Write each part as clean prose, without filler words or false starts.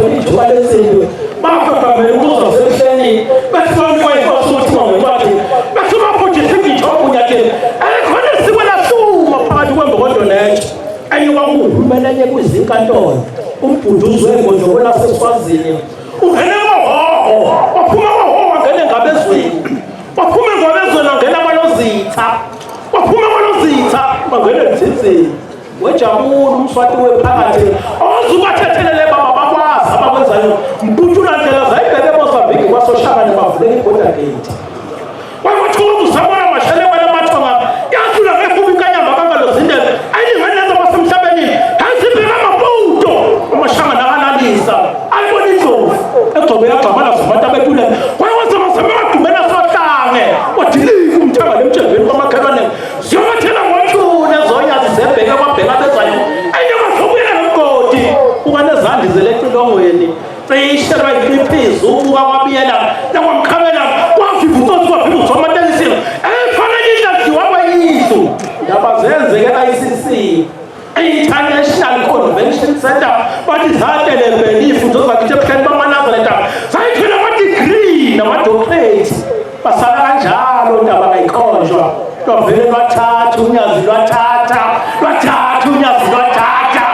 bangathola ithuba lesintu baqaqamela ukuza sekuseni bathi banikwa inkosi ukuthi bangencwadi bathi baphujisa ijob unyakeni khona sikwela suma phakathi kwembokodo netshe ayiwa kuhumelanye kwizinkantolo umbhunduzi wenkonzo laseSwazini ungene ngohoho waphuma ngohoho wangene ngabezweni waphuma ngabezweni wangena kwalozitha waphuma kwalozitha wangene emzinzini wejabula umswati wephakathi ozubathethelele baba bakwazi abakwenzayo mpuntula ndlela zayibheke eMozambique kwaSoshakane bavuleka iborder gate wakwathuka uzabona mashele wena mathonga yathula ngefubi kanyamba kangalozindela ayingeneza basemhlabeni hazibheka amaputo amashanga nakanalisa ayibona indlovu egcobe yagxabana zabantu abetule kwayenza masemagumela sohlange wadilika umthanga lemtshembeni kwamakhelwane ziyobathela ngotshune zonyazi zebheke kwabheka bezayo ayingasobuyela nomgodi ukanezandi zelecilongweni cishe bayiphiza ubuka kwabiyela nakwamkhamela kwavivutosi kwavivuthwa amatelisile efanele idlaziwa kwayisu ndaba zenzeke ICC International Convention Center bathi zatelembele ifundo zakithi ebuhleni bamaNazaretha zayithola ama-degree nama-doctorate basala kanjalo ndaba kayikhonjwa lwavele lwathatha unyazi lwathatha unyazi lwathatha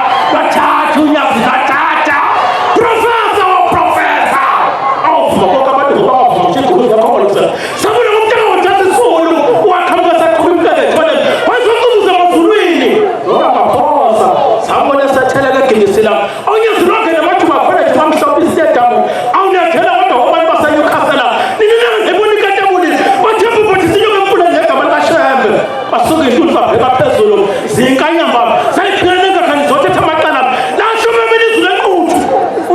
unyazi lwathatha professor awuvuma konke abantu bawavuma njengokuthi yakhobolisa sabona ngomntaka wathatha isulu wakhamuka saqhubeka ethoneni wayezocubuza emavulwini nokangaphosa sabona esatheleka egilisila awunyazi lwakhe namathuba college bamhlophe isiyadamu awunakhela kodwa abantu baseNewcastle nininangebonikatabuli bathemba ukuthi sinyoke emfuleni ngegama likashembe basuke intuli zabheka phezulu zinkanyamba zayiphelele ngakhani zothetha amaqala lasho bebelizwi lenquthu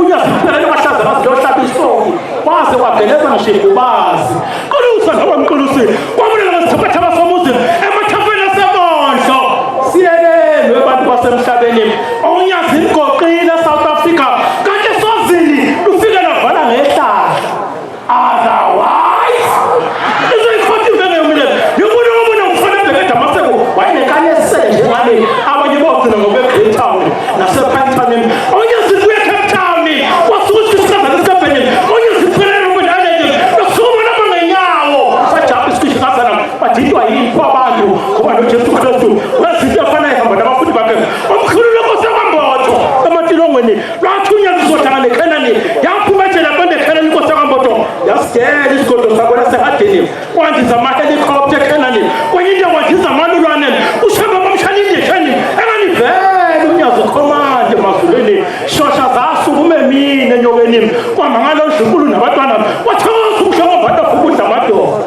unyazi kuphelele bahlaza bazi lohlaba isoki waze wageleza ngishibubazi kolusa nabamqulusi kwabulela bazithabatha basomuzi emathafeni asemondlo siyelelwe abantu basemhlabeni unyazi ligoqile South Africa kanti eSwazini lufike lavala ngehlahla otherwise izoyikhothiwe ngeyomile yobona obona kufanele bhekeda maseko wayenekanyesele njengane abanye bogcina ngobe-Cape Town nasephantonin onyazi kuye Cape Town wasukuthi isikazane esebhenini onyazi kuphelele ubudaleke nokusukuma lapha ngenyawo sajapha isikhwishi ngazana badidwa yipho abantu ngoba noJesu Kristu wezinto efana ehamba nabafundi bakhe omkhulu lenkosi yakwambotho ematilongweni lwathi unyazi zohlanga neKhenani yaphuma nje labantu eKhenani inkosi yakwambotho yasigela isigodo sakona sehadini kwandiza ama-helicopter eKhenani kwenye into kwandiza amalulwane ushamba bamshalini eKhenani enganivele unyazi khomande emazulwini shosha zasukume mina enyokeni kwamangalo dlunkulu nabantwana wathokoza umhlobo abantu afukudla amadoda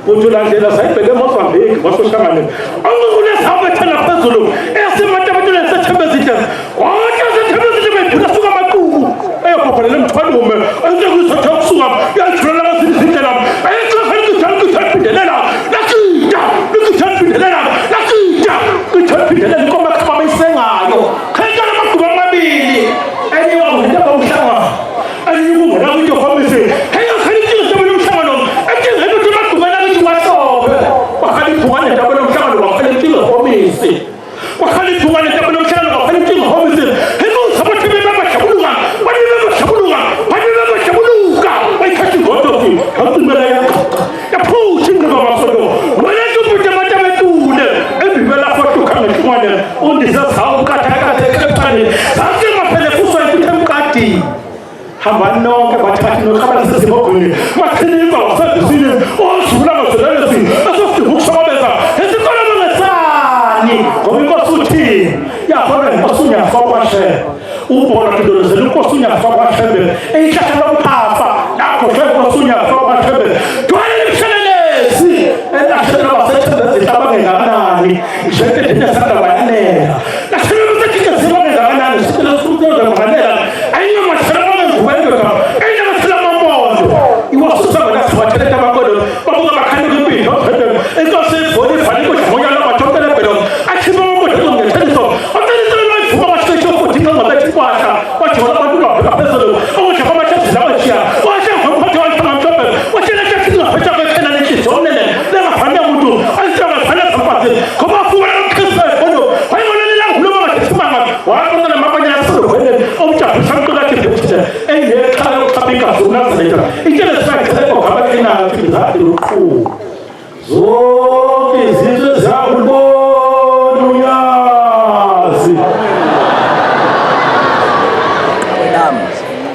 ujulandlela sayibheke eMozambique kwaSoshakane onkukulezabethela phezulu eyasematabatuleni sethembezithe wonke sethembezithe bethula suka amaqubu eyobhabhalela emthwalume entekuzothe ukusuka yadlulela kazinizindlela ayexahelikuthaphindelela lakitaphindelela inkomo ekhama beyisengayo khankana amaqubu amabili enye wangena bawuhlanga enye ukungena kwinto khomisi heyakhaliphinga umhlangano emthengeni ukuthi amagqubela kithi wasobe wakhaliphuka nentabelo umhlangano wakhaliphinga khomisi wakhaliphuka nentabelo umhlangano wakhaliphinga khomisi hekuzabathi bebabashabuluka bayikhathi ngodofi yacimela yaqaqa yaphutha ingqeba masodo welethi umpute amatabetule embibela fotuka ngehlumane undisezawu kathakathe ekhepani zasemaphele kuswa ikuthe emkadini hambani nonke bathathi nokhabala sezimogweni machinika wasendisini ozula ngazelelesi esosidinga ukushobabeza esikolo bangesani ngoba inkosi uthini yabona inkosi unyafa kwashebe ubona kudolozela inkosi unyafa kwashebe eyihlahla lomphafa nakho inkosi unyafa kwashebe twale imshelelesi elahlelo basethembezitha abangengakanani njengendlela sanda bayanela lahlelo basekhingezile abangengakanani sicela sukuyenza banganela ayinye mashela bangenguwendoda ayinye mashela mambondo iwasusabanasibatheleta abakodo babuka bakhanye kwimpilo inkosi evoni ifaniko jimonyala bathokelebhelo akhipha amabodo ezongetheliso amtelisele lwayivuma basheshe futhi inqangabethi kwahla bajola abantu babheka phezulu okujafa amathezila Nazareth. Ikele sifakiseko kabakina kibizati ruku. Zoke